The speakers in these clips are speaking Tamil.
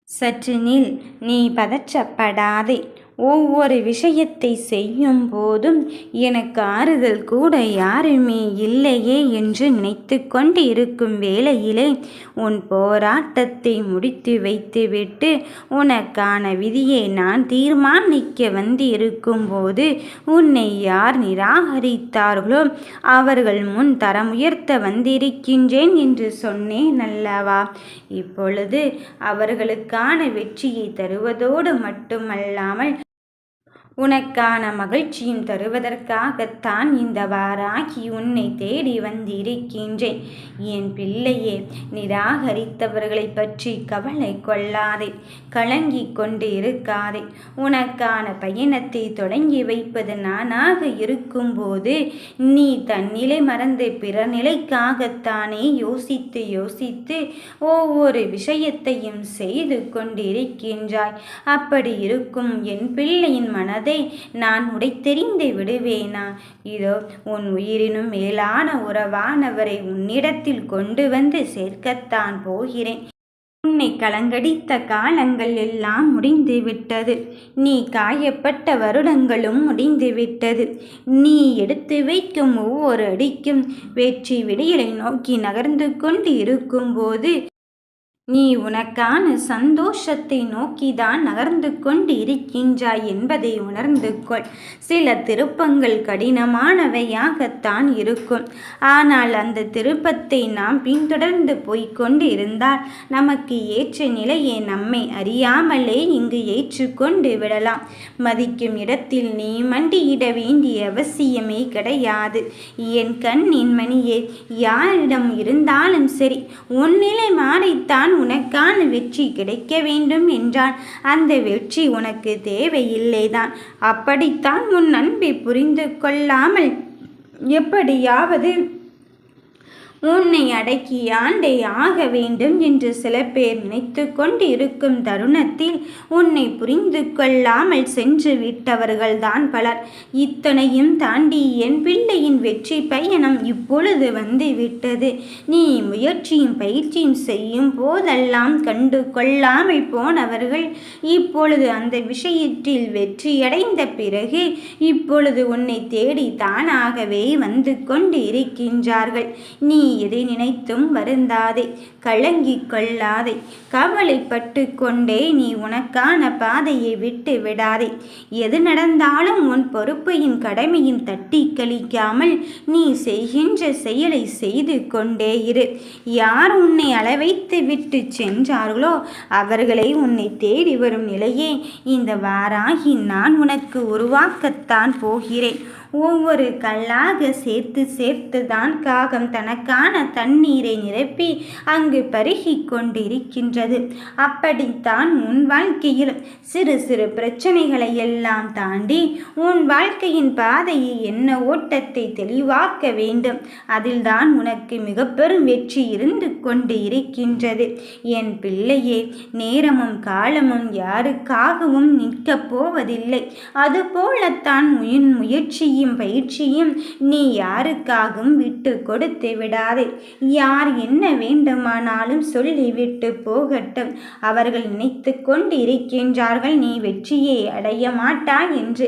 சற்று நில், நீ பதற்றப்படாதே. ஒவ்வொரு விஷயத்தை செய்யும் போதும் எனக்கு ஆறுதல் கூட யாருமே இல்லையே என்று நினைத்து கொண்டு இருக்கும் வேளையிலே உன் போராட்டத்தை முடித்து வைத்துவிட்டு உனக்கான விதியை நான் தீர்மானிக்க வந்து இருக்கும்போது உன்னை யார் நிராகரித்தார்களோ அவர்கள் முன் தரம் உயர்த்த வந்திருக்கின்றேன் என்று சொன்னேன் அல்லவா? இப்பொழுது அவர்களுக்கான வெற்றியை தருவதோடு மட்டுமல்லாமல் உனக்கான மகிழ்ச்சியும் தருவதற்காகத்தான் இந்த வாராகி உன்னை தேடி வந்திருக்கின்றேன். என் பிள்ளையே, நிராகரித்தவர்களை பற்றி கவலை கொள்ளாதே, கலங்கி கொண்டு இருக்காதே. உனக்கான பயணத்தை தொடங்கி வைப்பது நானாக இருக்கும்போது நீ தன்னிலை மறந்து பிற நிலைக்காகத்தானே யோசித்து யோசித்து ஒவ்வொரு விஷயத்தையும் செய்து கொண்டிருக்கின்றாய். அப்படி இருக்கும் என் பிள்ளையின் மனதை நான் உடைத்தெறிந்து விடுவேனா? இதோ உன் உயிரினும் மேலான உறவானவரை உன்னிடத்தில் கொண்டு வந்து சேர்க்கத்தான் போகிறேன். உன்னை கலங்கடித்த காலங்கள் எல்லாம் முடிந்துவிட்டது. நீ காயப்பட்ட வருடங்களும் முடிந்துவிட்டது. நீ எடுத்து வைக்கும் ஒவ்வொரு அடிக்கும் வெற்றி விடியலை நோக்கி நகர்ந்து கொண்டு இருக்கும்போது நீ உனக்கான சந்தோஷத்தை நோக்கிதான் நகர்ந்து கொண்டு இருக்கின்றாய் என்பதை உணர்ந்து கொள். சில திருப்பங்கள் கடினமானவையாகத்தான் இருக்கும். ஆனால் அந்த திருப்பத்தை நாம் பின்தொடர்ந்து போய்கொண்டு இருந்தால் நமக்கு ஏற்ற நிலையை நம்மை அறியாமலே இங்கு ஏற்றுக்கொண்டு விடலாம். மதிக்கும் இடத்தில் நீ மண்டியிட வேண்டிய அவசியமே கிடையாது. என் கண்ணின் மணியே, யாரிடம் இருந்தாலும் சரி, உன் நிலை மாறித்தான் உனக்கான வெற்றி கிடைக்க வேண்டும் என்றால் அந்த வெற்றி உனக்கு தேவையில்லைதான். அப்படித்தான் உன் அன்பை புரிந்து கொள்ளாமல் எப்படியாவது உன்னை அடக்கி ஆண்டே ஆக வேண்டும் என்று சில பேர் நினைத்து கொண்டு இருக்கும் தருணத்தில் உன்னை புரிந்து கொள்ளாமல் சென்று விட்டவர்கள்தான் பலர். இத்தனையும் தாண்டி என் பிள்ளையின் வெற்றி பயணம் இப்பொழுது வந்து விட்டது. நீ முயற்சியும் பயிற்சியும் செய்யும் போதெல்லாம் கண்டு கொள்ளாமல் போனவர்கள் இப்பொழுது அந்த விஷயத்தில் வெற்றியடைந்த பிறகு இப்பொழுது உன்னை தேடி தானாகவே வந்து கொண்டு இருக்கின்றார்கள். நீ எதை நினைத்தும் வருந்தாதே, கலங்கி கொள்ளாதே, கவலைப்பட்டு கொண்டே நீ உனக்கான பாதையை விட்டு விடாதே. எது நடந்தாலும் உன் பொறுப்பையும் கடமையும் தட்டி கழிக்காமல் நீ செய்கின்ற செயலை செய்து கொண்டே இரு. யார் உன்னை அளவைத்து விட்டு சென்றார்களோ அவர்களை உன்னை தேடி வரும் நிலையே இந்த வாராகி நான் உனக்கு உருவாக்கத்தான் போகிறேன். ஒவ்வொரு கல்லாக சேர்த்து சேர்த்து தான் காகம் தனக்கான தண்ணீரை நிரப்பி அங்கு பருகி கொண்டிருக்கின்றது. அப்படித்தான் உன் வாழ்க்கையில் சிறு சிறு பிரச்சனைகளை எல்லாம் தாண்டி உன் வாழ்க்கையின் பாதையை என்ன ஓட்டத்தை தெளிவாக்க வேண்டும். அதில்தான் உனக்கு மிக பெரும் வெற்றி இருந்து கொண்டு இருக்கின்றது. என் பிள்ளையே, நேரமும் காலமும் யாருக்காகவும் நிற்கப் போவதில்லை. அதுபோலத்தான் உன் முயற்சியும் பயிற்சியும் நீ யாருக்காகவும் விட்டு கொடுத்து விடாதே. யார் என்ன வேண்டுமானாலும் சொல்லிவிட்டு போகட்டும். அவர்கள் நினைத்து கொண்டு இருக்கின்றார்கள் நீ வெற்றியை அடைய மாட்டாய் என்று.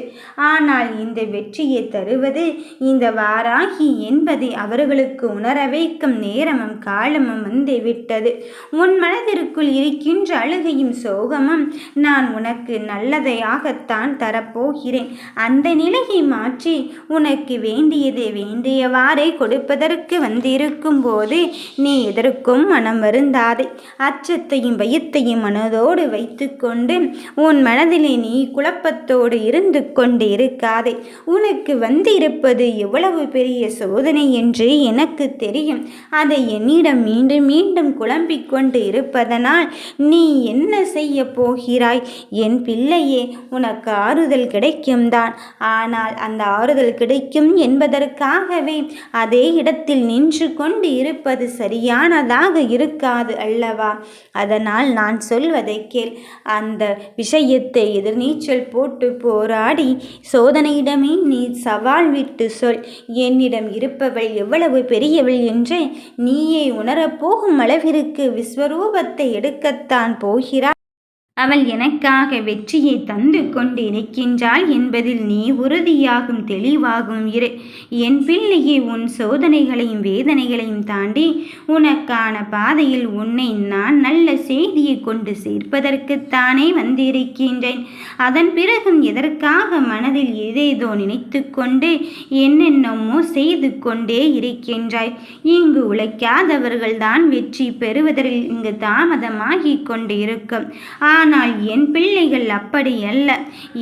ஆனால் இந்த வெற்றியை தருவது இந்த வாராகி என்பதை அவர்களுக்கு உணர வைக்கும் நேரமும் காலமும் வந்து விட்டது. உன் மனதிற்குள் இருக்கின்ற அழுகையும் சோகமும் நான் உனக்கு நல்லதையாகத்தான் தரப்போகிறேன். அந்த நிலையை மாற்றி உனக்கு வேண்டியதை வேண்டியவாறே கொடுப்பதற்கு வந்திருக்கும் போது நீ எதற்கும் மனம் வருந்தாதே. அச்சத்தையும் பயத்தையும் மனதோடு வைத்து கொண்டு உன் மனதிலே நீ குழப்பத்தோடு இருந்து கொண்டு இருக்காதே. உனக்கு வந்திருப்பது எவ்வளவு பெரிய சோதனை என்று எனக்கு தெரியும். அதை என்னிடம் மீண்டும் மீண்டும் குழம்பிக் கொண்டு இருப்பதனால் நீ என்ன செய்ய போகிறாய்? என் பிள்ளையே, உனக்கு ஆறுதல் கிடைக்கும் தான். ஆனால் அந்த ஆறுதல் கிடைக்கும் என்பதற்காகவே அதே இடத்தில் நின்று கொண்டு இருப்பது சரியானதாக இருக்காது அல்லவா? அதனால் நான் சொல்வதை கேள். அந்த விஷயத்தை எதிர்நீச்சல் போட்டு போராடி சோதனையிடமே நீ சவால் விட்டு சொல். என்னிடம் இருப்பவள் எவ்வளவு பெரியவள் என்று நீயே உணரப்போகும் அளவிற்கு விஸ்வரூபத்தை எடுக்கத்தான் போகிறாய். அவள் எனக்காக வெற்றியை தந்து கொண்டு இருக்கின்றாள் என்பதில் நீ உறுதியாகும் தெளிவாகும் இரு. என் பிள்ளையே, உன் சோதனைகளையும் வேதனைகளையும் தாண்டி உனக்கான பாதையில் உன்னை நான் நல்ல செய்தியை கொண்டு சேர்ப்பதற்குத்தானே வந்திருக்கின்றேன். அதன் பிறகும் எதற்காக மனதில் ஏதேதோ நினைத்து கொண்டு என்னென்னமோ செய்து கொண்டே இருக்கின்றாய்? இங்கு உழைக்காதவர்கள்தான் வெற்றி பெறுவதில் இங்கு தாமதமாகிக் கொண்டு இருக்கும். ஆனால் என் பிள்ளைகள் அப்படி அல்ல.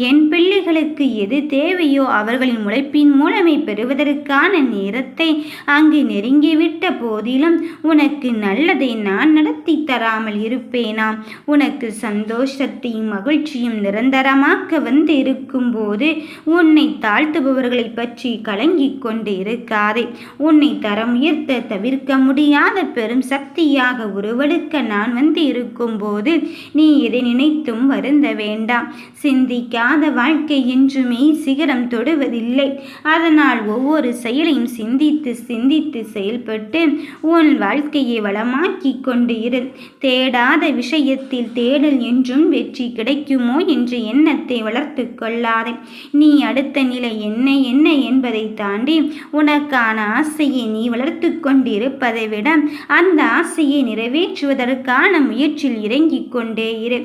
என் பிள்ளைகளுக்கு எது தேவையோ அவர்களின் உழைப்பின் மூலமே பெறுவதற்கான நேரத்தை அங்கு நெருங்கிவிட்ட போதிலும் உனக்கு நல்லதை நான் நடத்தி தராமல் இருப்பேனா? உனக்கு சந்தோஷத்தையும் மகிழ்ச்சியும் நிரந்தரமாக்க வந்து இருக்கும்போது உன்னை தாழ்த்துபவர்களை பற்றி கலங்கிக் கொண்டு இருக்காதே. உன்னை தரம் உயர்த்த தவிர்க்க முடியாத பெரும் சக்தியாக உருவெடுக்க நான் வந்து இருக்கும்போது நீ எதை நினைத்தும் வருந்த வேண்டாம். சிந்திக்காத வாழ்க்கை என்றுமே சிகரம் தொடுவதில்லை. அதனால் ஒவ்வொரு செயலையும் சிந்தித்து சிந்தித்து செயல்பட்டு உன் வாழ்க்கையை வளமாக்கி கொண்டு இரு. தேடாத விஷயத்தில் தேடல் என்றும் வெற்றி கிடைக்குமோ என்ற எண்ணத்தை வளர்த்து கொள்ளாதே. நீ அடுத்த நிலை என்ன என்ன என்பதை தாண்டி உனக்கான ஆசையை நீ வளர்த்து கொண்டிருப்பதை விட அந்த ஆசையை நிறைவேற்றுவதற்கான முயற்சியில் இறங்கிக் கொண்டே இரு.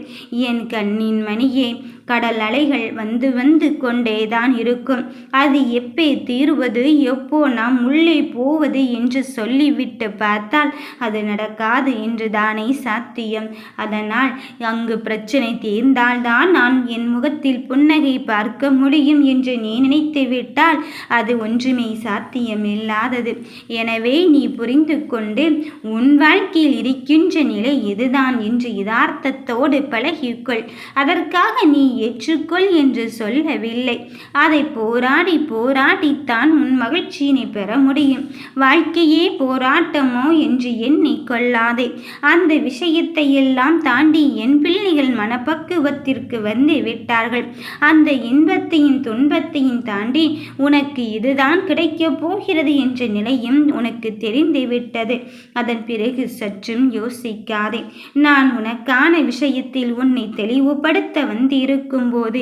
என் கண்ணின் மணியே, கடல் அலைகள் வந்து வந்து கொண்டேதான் இருக்கும். அது எப்பே தீருவது, எப்போ நாம் உள்ளே போவது என்று சொல்லிவிட்டு பார்த்தால் அது நடக்காது என்று தானே சாத்தியம். அதனால் அங்கு பிரச்சனை தீர்ந்தால்தான் நான் என் முகத்தில் புன்னகை பார்க்க முடியும் என்று நீ நினைத்து விட்டால் அது ஒன்றுமே சாத்தியமில்லாதது. எனவே நீ புரிந்து கொண்டு உன் வாழ்க்கையில் இருக்கின்ற நிலை எதுதான் என்று யதார்த்தத்தோடு பழகிக்கொள். அதற்காக நீ ஏற்றுக்கொள் என்று சொல்லவில்லை. அதை போராடி போராடித்தான் உன் மகிழ்ச்சியினை பெற முடியும். வாழ்க்கையே போராட்டமோ என்று எண்ணிக்கொள்ளாதே. அந்த விஷயத்தை எல்லாம் தாண்டி என் பிள்ளைகள் மனப்பக்குவத்திற்கு வந்து விட்டார்கள். அந்த இன்பத்தையும் துன்பத்தையும் தாண்டி உனக்கு இதுதான் கிடைக்கப் போகிறது என்ற நிலையும் உனக்கு தெரிந்துவிட்டது. அதன் பிறகு சற்றும் யோசிக்காதே. நான் உனக்கான விஷயத்தில் உன்னை தெளிவுபடுத்த வந்திருக்கும் போது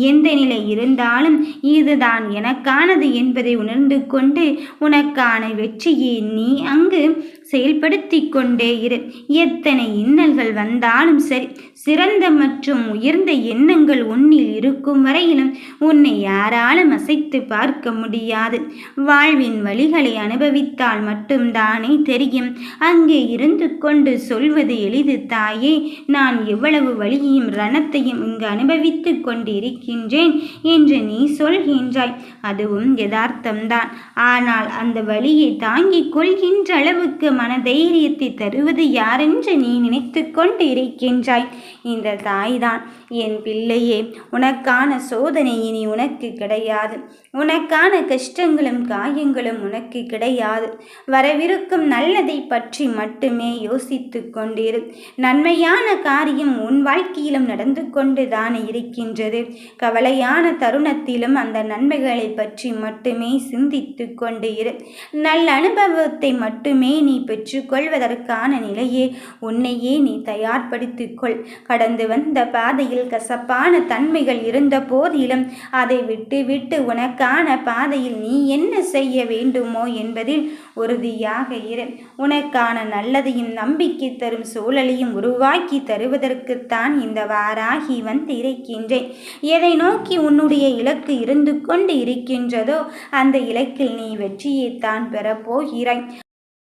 எந்த நிலை இருந்தாலும் இதுதான் எனக்கானது என்பதை உணர்ந்து கொண்டு உனக்கான வெற்றியை நீ அங்கு செயல்படுத்தி கொண்டே இரு. எத்தனை இன்னல்கள் வந்தாலும் சரி, சிறந்த மற்றும் உயர்ந்த எண்ணங்கள் உன்னில் இருக்கும் வரையிலும் உன்னை யாராலும் அசைத்து பார்க்க முடியாது. வாழ்வின் வழிகளை அனுபவித்தால் மட்டும்தானே தெரியும். அங்கே இருந்து கொண்டு சொல்வது எளிது தாயே. நான் எவ்வளவு வழியையும் ரணத்தையும் இங்கு அனுபவித்து கொண்டு இருக்கின்றேன் என்று நீ சொல்கின்றாய். அதுவும் யதார்த்தம்தான். ஆனால் அந்த வழியை தாங்கிக் கொள்கின்ற அளவுக்கு மன தைரியத்தை தருவது யாரென்று நீ நினைத்து கொண்டு இருக்கின்றாய். இந்த தாய்தான். என் பிள்ளையே, உனக்கான சோதனை இனி உனக்கு கிடையாது. உனக்கான கஷ்டங்களும் காயங்களும் உனக்கு கிடையாது. வரவிருக்கும் நல்லதை பற்றி மட்டுமே யோசித்து கொண்டிரு. நன்மையான காரியம் உன் வாழ்க்கையிலும் நடந்து கொண்டு தான் இருக்கின்றது. கவலையான தருணத்திலும் அந்த நன்மைகளை பற்றி மட்டுமே சிந்தித்து கொண்டு இரு. நல்ல அனுபவத்தை மட்டுமே நீ பெற்றுக்கொள்வதற்கான நிலையே உன்னையே நீ தயார்படுத்திக்கொள். கடந்து வந்த பாதையில் கசப்பான தன்மைகள் இருந்த போதிலும் அதை விட்டு விட்டு உனக்கான பாதையில் நீ என்ன செய்ய வேண்டுமோ என்பதில் உறுதியாக இரு. உனக்கான நல்லதையும் நம்பிக்கை தரும் சூழலையும் உருவாக்கி தருவதற்குத்தான் இந்த வாராகி வந்து இருக்கின்றேன். எதை நோக்கி உன்னுடைய இலக்கு இருந்து கொண்டு இருக்கின்றதோ அந்த இலக்கில் நீ வெற்றியைத்தான் பெறப்போகிறாய்.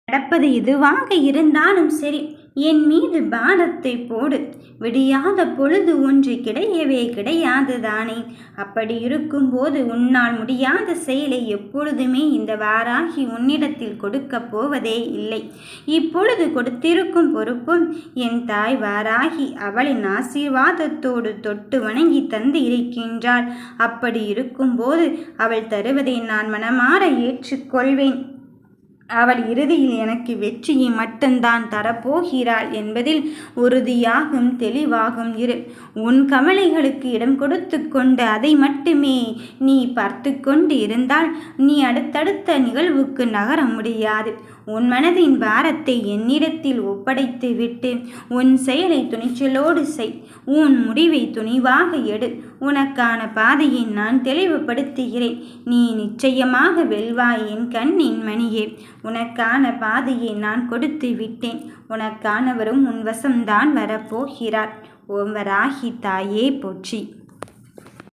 நடப்பது எதுவாக இருந்தாலும் சரி, என் மீது பாரத்தை போடு. விடியாத பொழுது ஒன்று கிடையவே கிடையாது தானே. அப்படி இருக்கும்போது உன்னால் முடியாத செயலை எப்பொழுதுமே இந்த வாராகி உன்னிடத்தில் கொடுக்க போவதே இல்லை. இப்பொழுது கொடுத்திருக்கும் பொறுப்பும் என் தாய் வாராகி அவளின் ஆசீர்வாதத்தோடு தொட்டு வணங்கி தந்து இருக்கின்றாள். அப்படி இருக்கும்போது அவள் தருவதை நான் மனமாற ஏற்றுக்கொள்வேன். அவள் இறுதியில் எனக்கு வெற்றியை மட்டும்தான் தரப்போகிறாள் என்பதில் உறுதியாகும் தெளிவாகும் இரு. உன் கவலைகளுக்கு இடம் கொடுத்து கொண்டு அதை மட்டுமே நீ பார்த்து கொண்டு இருந்தால் நீ அடுத்தடுத்த நிகழ்வுக்கு நகர முடியாது. உன் மனதின் பாரத்தை என்னிடத்தில் ஒப்படைத்து விட்டு உன் செயலை துணிச்சலோடு செய். உன் முடிவை துணிவாக எடு. உனக்கான பாதையை நான் தெளிவுபடுத்துகிறேன். நீ நிச்சயமாக வெல்வாய் என் கண்ணின் மணியே. உனக்கான பாதையை நான் கொடுத்து விட்டேன். உனக்கானவரும் உன் வசம்தான் வரப்போகிறார். ஓம் வராகி தாயே போற்றி.